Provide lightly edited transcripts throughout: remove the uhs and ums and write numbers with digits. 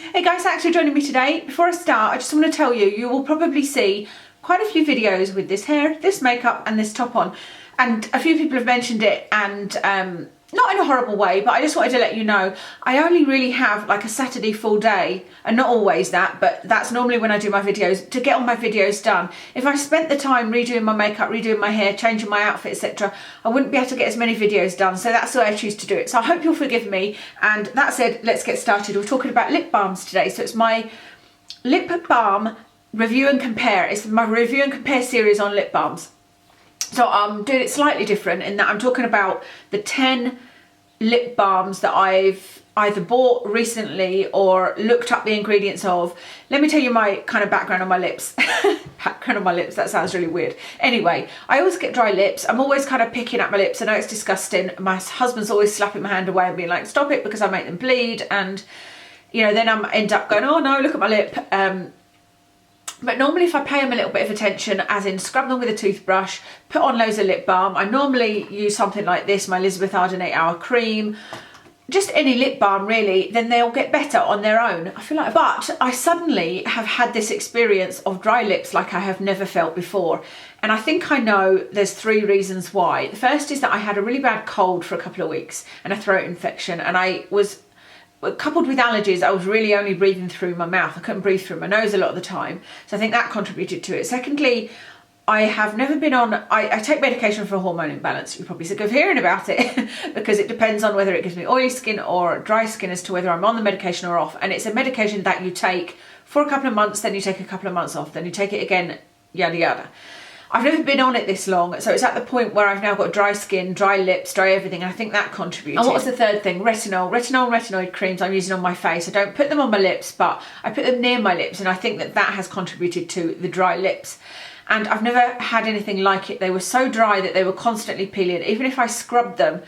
Hey guys, thanks for joining me today. Before I start, I just want to tell you, you will probably see quite a few videos with this hair, this makeup and this top on. And a few people have mentioned it, and not in a horrible way, but I just wanted to let you know, I only really have like a Saturday full day, and not always that, but that's normally when I do my videos, to get all my videos done. If I spent the time redoing my makeup, redoing my hair, changing my outfit, etc., I wouldn't be able to get as many videos done, so that's the way I choose to do it. So I hope you'll forgive me, and that said, let's get started. We're talking about lip balms today, so it's my lip balm review and compare. It's my review and compare series on lip balms. So I'm doing it slightly different in that I'm talking about the 10 lip balms that I've either bought recently or looked up the ingredients of. Let me tell you my kind of background on my lips. Background on my lips, that sounds really weird. Anyway, I always get dry lips. I'm always kind of picking at my lips. I know it's disgusting. My husband's always slapping my hand away and being like, stop it, because I make them bleed. And, you know, then I end up going, oh no, look at my lip. But normally if I pay them a little bit of attention, as in scrub them with a toothbrush, put on loads of lip balm. I normally use something like this, my Elizabeth Arden 8-hour cream, just any lip balm really, then they'll get better on their own, I feel like. But I suddenly have had this experience of dry lips like I have never felt before. And I think I know there's 3 reasons why. The first is that I had a really bad cold for a couple of weeks and a throat infection, and I was, coupled with allergies, I was really only breathing through my mouth. I couldn't breathe through my nose a lot of the time. So I think that contributed to it. Secondly, I have never been on, I take medication for a hormone imbalance. You're probably sick of hearing about it because it depends on whether it gives me oily skin or dry skin as to whether I'm on the medication or off. And it's a medication that you take for a couple of months, then you take a couple of months off, then you take it again, yada yada. I've never been on it this long, so it's at the point where I've now got dry skin, dry lips, dry everything, and I think that contributed. And what was the third thing? Retinol. Retinol and retinoid creams I'm using on my face. I don't put them on my lips, but I put them near my lips, and I think that that has contributed to the dry lips. And I've never had anything like it. They were so dry that they were constantly peeling. Even if I scrubbed them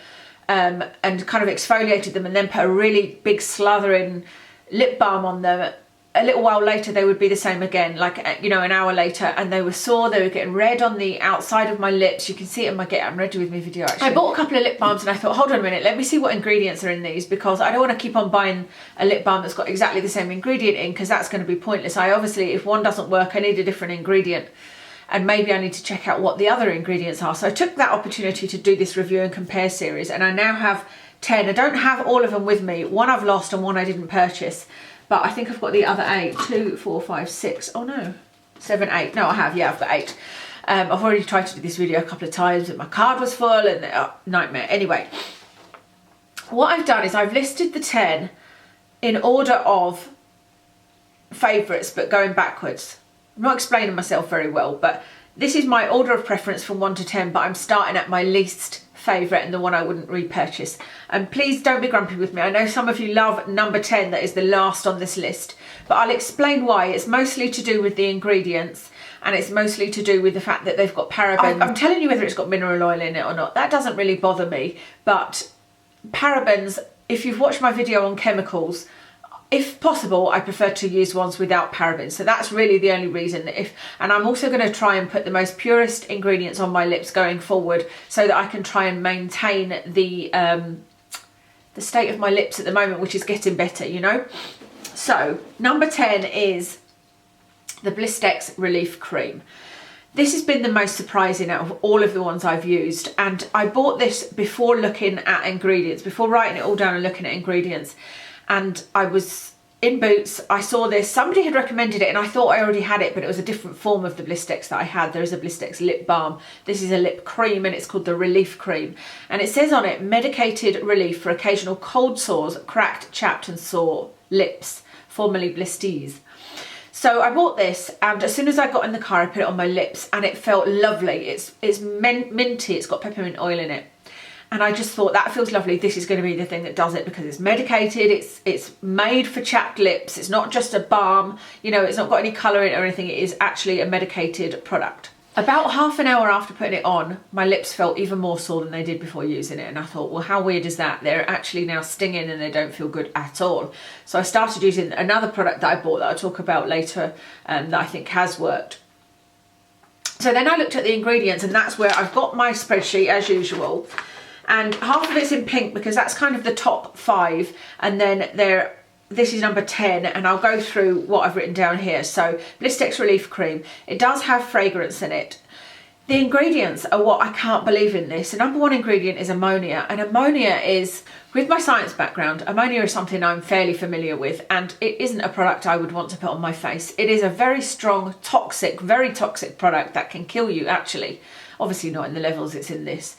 and kind of exfoliated them and then put a really big slathering lip balm on them, a little while later they would be the same again, like, you know, an hour later, and they were sore. They were getting red on the outside of my lips. You can see it in my Get I'm Ready With Me video actually. I bought a couple of lip balms and I thought, hold on a minute, let me see what ingredients are in these, because I don't want to keep on buying a lip balm that's got exactly the same ingredient in, because that's going to be pointless. I obviously, if one doesn't work, I need a different ingredient, and maybe I need to check out what the other ingredients are. So I took that opportunity to do this review and compare series, and I now have 10. I don't have all of them with me. One I've lost and one I didn't purchase. But I think I've got the other 8. 2, 4, 5, 6. Oh no, 7, 8. No, I have. Yeah, I've got 8. I've already tried to do this video a couple of times, but my card was full and nightmare. Anyway, what I've done is I've listed the 10 in order of favourites, but going backwards. I'm not explaining myself very well, but this is my order of preference from 1 to 10, but I'm starting at my least favourite and the one I wouldn't repurchase. And please don't be grumpy with me. I know some of you love number 10, that is the last on this list, but I'll explain why. It's mostly to do with the ingredients, and it's mostly to do with the fact that they've got parabens. I'm telling you whether it's got mineral oil in it or not. That doesn't really bother me, but parabens, if you've watched my video on chemicals, if possible, I prefer to use ones without parabens. So that's really the only reason. And I'm also going to try and put the most purest ingredients on my lips going forward, so that I can try and maintain the state of my lips at the moment, which is getting better, you know. So number 10 is the Blistex Relief Cream. This has been the most surprising out of all of the ones I've used, and I bought this before looking at ingredients, before writing it all down and looking at ingredients. And I was in Boots, I saw this, somebody had recommended it, and I thought I already had it, but it was a different form of the Blistex that I had. There is a Blistex lip balm. This is a lip cream, and it's called the Relief Cream. And it says on it, medicated relief for occasional cold sores, cracked, chapped and sore lips, formerly blisters. So I bought this, and as soon as I got in the car, I put it on my lips, and it felt lovely. It's minty, it's got peppermint oil in it. And I just thought, that feels lovely. This is going to be the thing that does it, because it's medicated. It's made for chapped lips. It's not just a balm. You know, it's not got any colour in it or anything. It is actually a medicated product. About half an hour after putting it on, my lips felt even more sore than they did before using it. And I thought, well, how weird is that? They're actually now stinging and they don't feel good at all. So I started using another product that I bought that I'll talk about later, that I think has worked. So then I looked at the ingredients, and that's where I've got my spreadsheet as usual. And half of it's in pink because that's kind of the top 5, and then there this is number 10, and I'll go through what I've written down here. So Blistex Relief Cream, it does have fragrance in it. The ingredients are what I can't believe in this. The number one ingredient is ammonia, and ammonia is, with my science background, ammonia is something I'm fairly familiar with, and it isn't a product I would want to put on my face. It is a very strong, toxic, very toxic product that can kill you actually. Obviously not in the levels it's in this,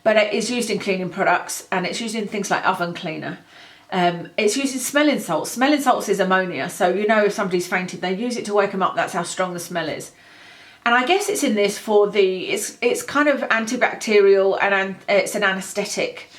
but it is used in cleaning products, and it's used in things like oven cleaner. It's used in smelling salts. Smelling salts is ammonia, so you know if somebody's fainted, they use it to wake them up. That's how strong the smell is. And I guess it's in this for the, it's kind of antibacterial, and it's an anaesthetic.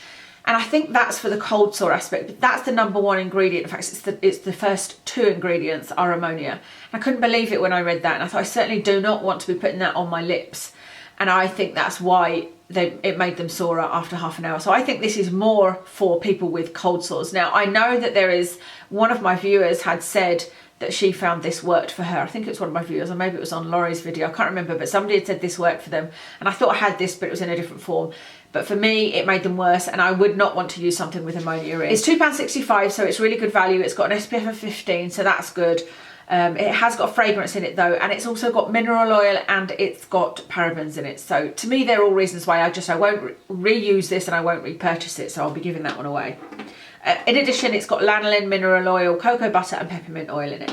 And I think that's for the cold sore aspect, but that's the number one ingredient. In fact, it's the first two ingredients are ammonia. And I couldn't believe it when I read that, and I thought I certainly do not want to be putting that on my lips. And I think that's why it made them sore after half an hour. So I think this is more for people with cold sores. Now, I know that there is, one of my viewers had said that she found this worked for her. I think it was one of my viewers, or maybe it was on Laurie's video, I can't remember, but somebody had said this worked for them. And I thought I had this, but it was in a different form. But for me, it made them worse, and I would not want to use something with ammonia in. It's £2.65, so it's really good value. It's got an SPF of 15, so that's good. It has got fragrance in it though, and it's also got mineral oil, and it's got parabens in it. So to me, they're all reasons why I won't reuse this, and I won't repurchase it, so I'll be giving that one away. In addition, it's got lanolin, mineral oil, cocoa butter and peppermint oil in it.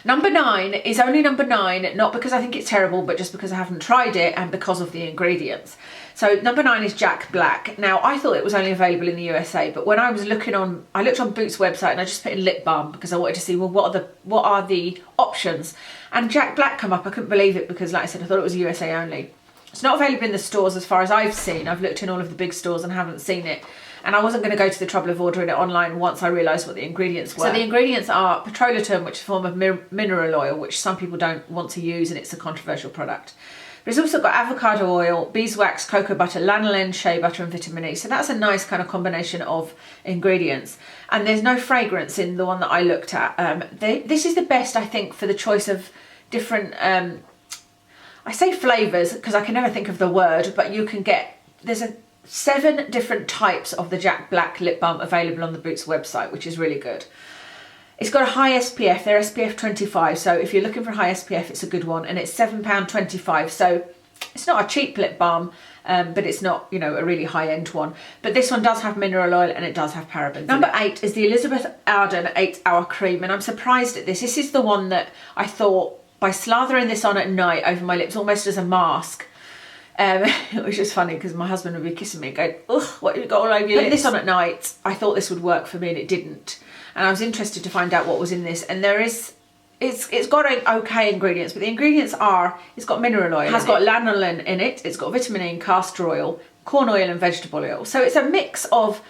Number 9 is only number 9, not because I think it's terrible, but just because I haven't tried it and because of the ingredients. So number 9 is Jack Black. Now, I thought it was only available in the USA, but when I was looking on, I looked on Boots website and I just put in lip balm because I wanted to see, well, what are the options? And Jack Black come up. I couldn't believe it because, like I said, I thought it was USA only. It's not available in the stores as far as I've seen. I've looked in all of the big stores and haven't seen it. And I wasn't going to go to the trouble of ordering it online once I realised what the ingredients were. So the ingredients are petrolatum, which is a form of mineral oil, which some people don't want to use, and it's a controversial product. But it's also got avocado oil, beeswax, cocoa butter, lanolin, shea butter and vitamin E. So that's a nice kind of combination of ingredients. And there's no fragrance in the one that I looked at. This is the best, I think, for the choice of different, I say flavours because I can never think of the word, but you can get, there's 7 different types of the Jack Black lip balm available on the Boots website, which is really good. It's got a high SPF, they're SPF 25, so if you're looking for a high SPF, it's a good one, and it's £7.25, so it's not a cheap lip balm, but it's not, you know, a really high-end one. But this one does have mineral oil, and it does have parabens. Number 8 is the Elizabeth Arden 8-Hour Cream, and I'm surprised at this. This is the one that I thought, by slathering this on at night over my lips, almost as a mask, it was just funny because my husband would be kissing me and going, ugh, what have you got all over your lips? Put this on at night, I thought this would work for me, and it didn't. And I was interested to find out what was in this, and there is, it's got okay ingredients, but the ingredients are, it's got mineral oil, it has got lanolin in it, it's got vitamin E and castor oil, corn oil and vegetable oil. So it's a mix of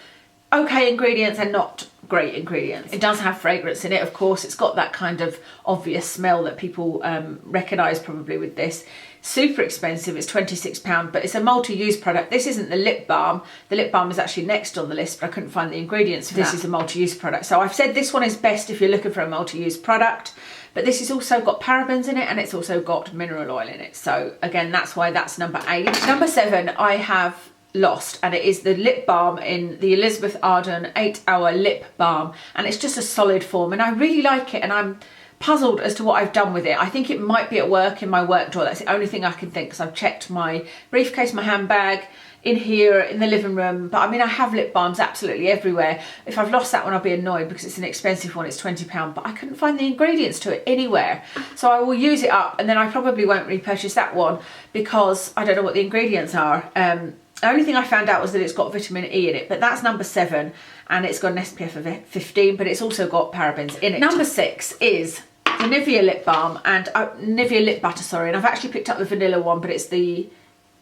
okay ingredients and not great ingredients. It does have fragrance in it, of course. It's got that kind of obvious smell that people recognise probably with this. Super expensive, it's £26, but it's a multi-use product. This isn't the lip balm. The lip balm is actually next on the list, but I couldn't find the ingredients for that. This is a multi-use product. So I've said this one is best if you're looking for a multi-use product, but this has also got parabens in it, and it's also got mineral oil in it. So again, that's why that's number 8. Number 7, I have lost, and it is the lip balm in the Elizabeth Arden 8-Hour Lip Balm, and it's just a solid form, and I really like it, and I'm puzzled as to what I've done with it. I think it might be at work in my work drawer. That's the only thing I can think, because I've checked my briefcase, my handbag, in here, in the living room. But I mean, I have lip balms absolutely everywhere. If I've lost that one, I'll be annoyed because it's an expensive one. It's £20, but I couldn't find the ingredients to it anywhere. So I will use it up, and then I probably won't repurchase that one because I don't know what the ingredients are. The only thing I found out was that it's got vitamin E in it, but that's number 7, and it's got an SPF of 15, but it's also got parabens in it. Number 6 is the Nivea lip balm, and Nivea lip butter, sorry, and I've actually picked up the vanilla one, but it's the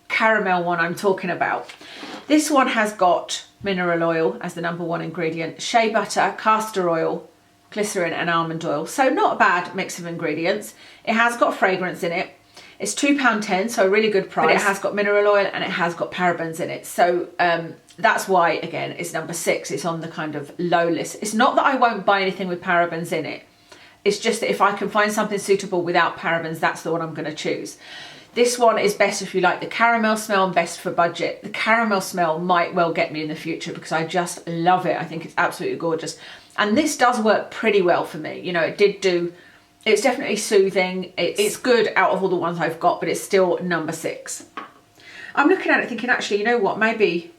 caramel one I'm talking about. This one has got mineral oil as the number 1 ingredient, shea butter, castor oil, glycerin and almond oil. So not a bad mix of ingredients. It has got fragrance in it. It's £2.10, so a really good price. But it has got mineral oil and it has got parabens in it. So that's why, again, it's number 6. It's on the kind of low list. It's not that I won't buy anything with parabens in it. It's just that if I can find something suitable without parabens, that's the one I'm going to choose. This one is best if you like the caramel smell and best for budget. The caramel smell might well get me in the future because I just love it. I think it's absolutely gorgeous. And this does work pretty well for me. You know, it's definitely soothing. It's good out of all the ones I've got, but it's still number 6. I'm looking at it thinking, actually, you know what, maybe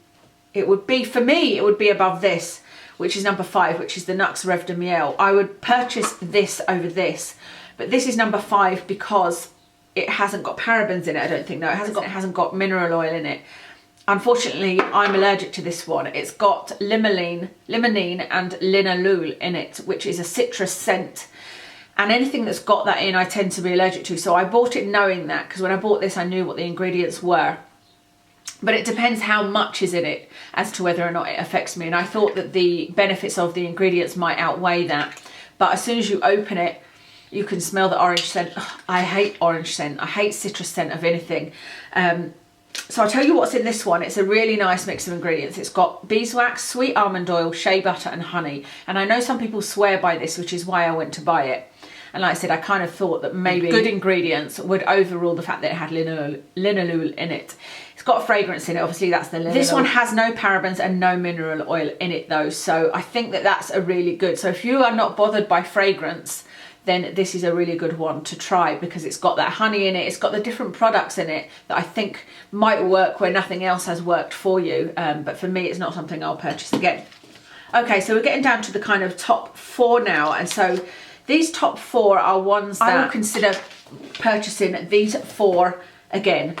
it would be, for me, it would be above this, which is number 5, which is the Nuxe Reve de Miel. I would purchase this over this, but this is number 5 because it hasn't got parabens in it, I don't think. No, it hasn't got mineral oil in it. Unfortunately, I'm allergic to this one. It's got limonene and linalool in it, which is a citrus scent. And anything that's got that in, I tend to be allergic to. So I bought it knowing that, because when I bought this, I knew what the ingredients were. But it depends how much is in it as to whether or not it affects me. And I thought that the benefits of the ingredients might outweigh that. But as soon as you open it, you can smell the orange scent. Ugh, I hate orange scent. I hate citrus scent of anything. So I'll tell you what's in this one. It's a really nice mix of ingredients. It's got beeswax, sweet almond oil, shea butter and honey. And I know some people swear by this, which is why I went to buy it. And like I said, I kind of thought that maybe good ingredients would overrule the fact that it had linalool in it. It's got a fragrance in it, obviously that's the linalool. This one has no parabens and no mineral oil in it though. So I think that that's a really good. So if you are not bothered by fragrance, then this is a really good one to try, because it's got that honey in it. It's got the different products in it that I think might work where nothing else has worked for you. But for me, it's not something I'll purchase again. Okay, so we're getting down to the kind of top 4 now. And so these top 4 are ones that I would consider purchasing these 4 again.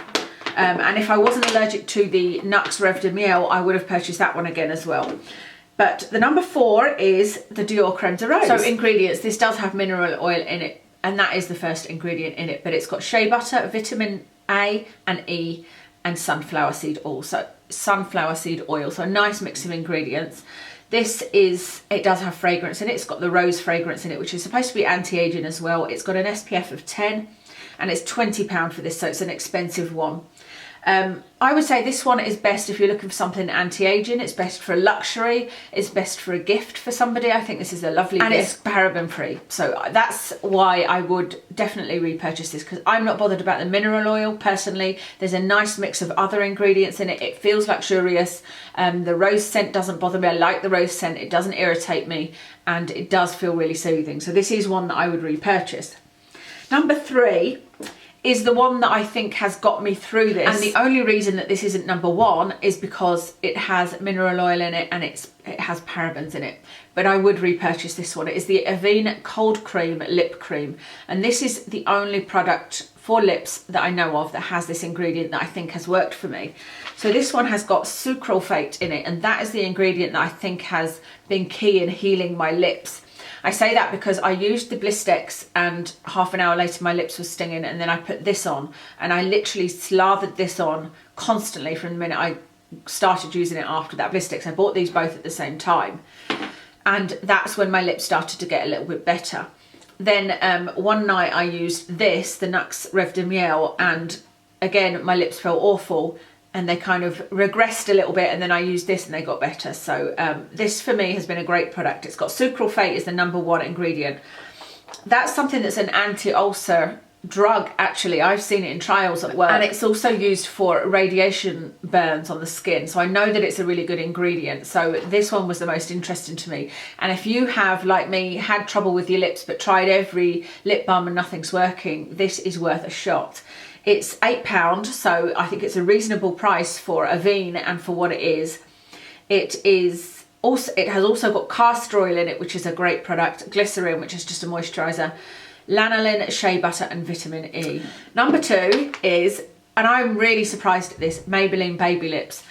And if I wasn't allergic to the Nuxe Reve de Miel, I would have purchased that one again as well. But the number 4 is the Dior Creme de Rose. So ingredients, this does have mineral oil in it, and that is the first ingredient in it. But it's got shea butter, vitamin A and E, and sunflower seed oil. So a nice mix of ingredients. It does have fragrance in it. It's got the rose fragrance in it, which is supposed to be anti-aging as well. It's got an SPF of 10 and it's £20 for this, so it's an expensive one. I would say this one is best if you're looking for something anti-aging. It's best for a luxury. It's best for a gift for somebody. I think this is a lovely gift. And it's paraben free. So that's why I would definitely repurchase this, because I'm not bothered about the mineral oil personally. There's a nice mix of other ingredients in it. It feels luxurious. The rose scent doesn't bother me. I like the rose scent. It doesn't irritate me, and it does feel really soothing. So this is one that I would repurchase. Number 3 is the one that I think has got me through this. And the only reason that this isn't number 1 is because it has mineral oil in it and it has parabens in it. But I would repurchase this one. It is the Avene Cold Cream Lip Cream. And this is the only product for lips that I know of that has this ingredient that I think has worked for me. So this one has got sucralfate in it, and that is the ingredient that I think has been key in healing my lips. I say that because I used the Blistex and half an hour later my lips were stinging, and then I put this on and I literally slathered this on constantly from the minute I started using it after that Blistex. I bought these both at the same time, and that's when my lips started to get a little bit better. Then one night I used this, the Nuxe Reve de Miel, and again my lips felt awful and they kind of regressed a little bit, and then I used this and they got better. So this for me has been a great product. It's got sucralfate as the number 1 ingredient. That's something that's an anti-ulcer drug, actually. I've seen it in trials at work, and it's also used for radiation burns on the skin. So I know that it's a really good ingredient. So this one was the most interesting to me. And if you have, like me, had trouble with your lips but tried every lip balm and nothing's working, this is worth a shot. It's £8, so I think it's a reasonable price for Avene and for what it is. It has also got castor oil in it, which is a great product, glycerin, which is just a moisturiser, lanolin, shea butter and vitamin E. Number 2 is, and I'm really surprised at this, Maybelline Baby Lips.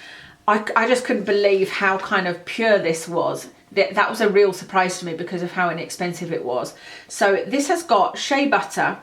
I just couldn't believe how kind of pure this was. That was a real surprise to me because of how inexpensive it was. So this has got shea butter,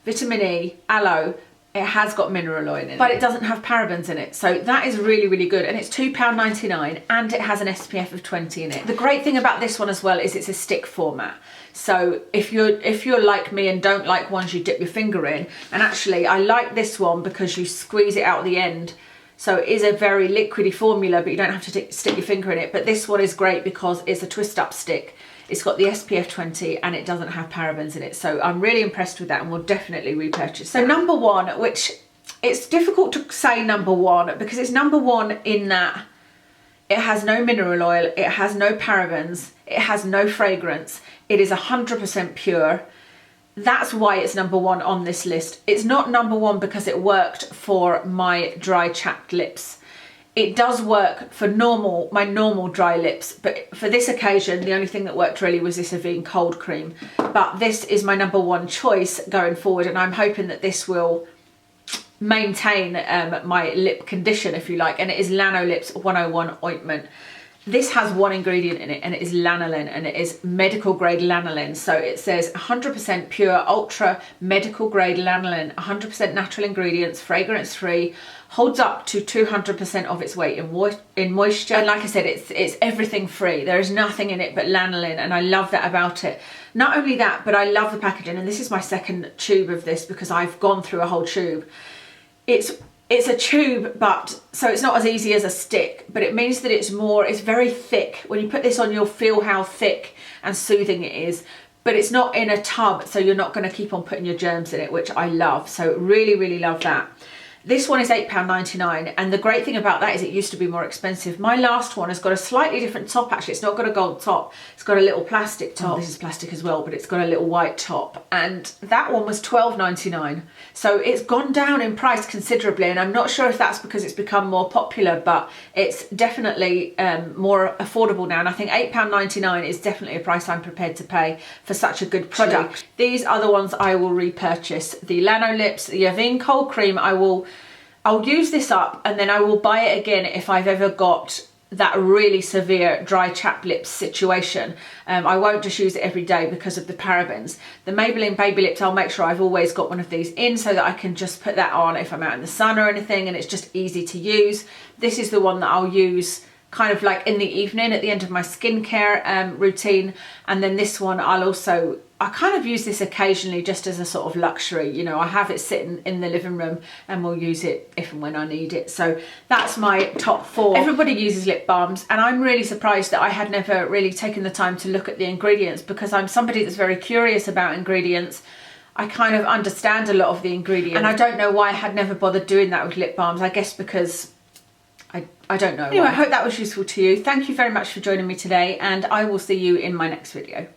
vitamin E, aloe. It has got mineral oil in it, but it doesn't have parabens in it. So that is really, really good. And it's £2.99 and it has an SPF of 20 in it. The great thing about this one as well is it's a stick format. So if you're like me and don't like ones you dip your finger in, and actually I like this one because you squeeze it out at the end. So it is a very liquidy formula, but you don't have to stick your finger in it. But this one is great because it's a twist up stick. It's got the SPF 20 and it doesn't have parabens in it. So I'm really impressed with that and will definitely repurchase. So number 1, which it's difficult to say number 1 because it's number 1 in that it has no mineral oil, it has no parabens, It has no fragrance. It is 100% pure. That's why it's number one on this list. It's not number one because it worked for my dry chapped lips. It does work for my normal dry lips, but for this occasion, the only thing that worked really was this Avene cold cream. But this is my number one choice going forward, and I'm hoping that this will maintain my lip condition, if you like, and it is Lanolips 101 ointment. This has one ingredient in it, and it is lanolin, and it is medical grade lanolin. So it says 100% pure, ultra medical grade lanolin, 100% natural ingredients, fragrance free, holds up to 200% of its weight in moisture. And like I said, it's everything free. There is nothing in it but lanolin, and I love that about it. Not only that, but I love the packaging, and this is my second tube of this because I've gone through a whole tube. It's a tube, but so it's not as easy as a stick, but it means that it's very thick. When you put this on, you'll feel how thick and soothing it is, but it's not in a tub, so you're not going to keep on putting your germs in it, which I love. So really, really love that. This one is £8.99, and the great thing about that is it used to be more expensive. My last one has got a slightly different top, actually. It's not got a gold top. It's got a little plastic top. Oh, this is plastic as well, but it's got a little white top. And that one was £12.99. So it's gone down in price considerably, and I'm not sure if that's because it's become more popular, but it's definitely more affordable now. And I think £8.99 is definitely a price I'm prepared to pay for such a good product. These are the ones I will repurchase. The Lanolips, the Avene Cold Cream, I'll use this up, and then I will buy it again if I've ever got that really severe dry chapped lips situation. I won't just use it every day because of the parabens. The Maybelline Baby Lips, I'll make sure I've always got one of these in so that I can just put that on if I'm out in the sun or anything, and it's just easy to use. This is the one that I'll use kind of like in the evening at the end of my skincare routine. And then this one I kind of use this occasionally just as a sort of luxury, you know. I have it sitting in the living room and we'll use it if and when I need it. So that's my top 4. Everybody uses lip balms, and I'm really surprised that I had never really taken the time to look at the ingredients, because I'm somebody that's very curious about ingredients. I kind of understand a lot of the ingredients, and I don't know why I had never bothered doing that with lip balms. I guess because I don't know. Anyway, I hope that was useful to you. Thank you very much for joining me today, and I will see you in my next video.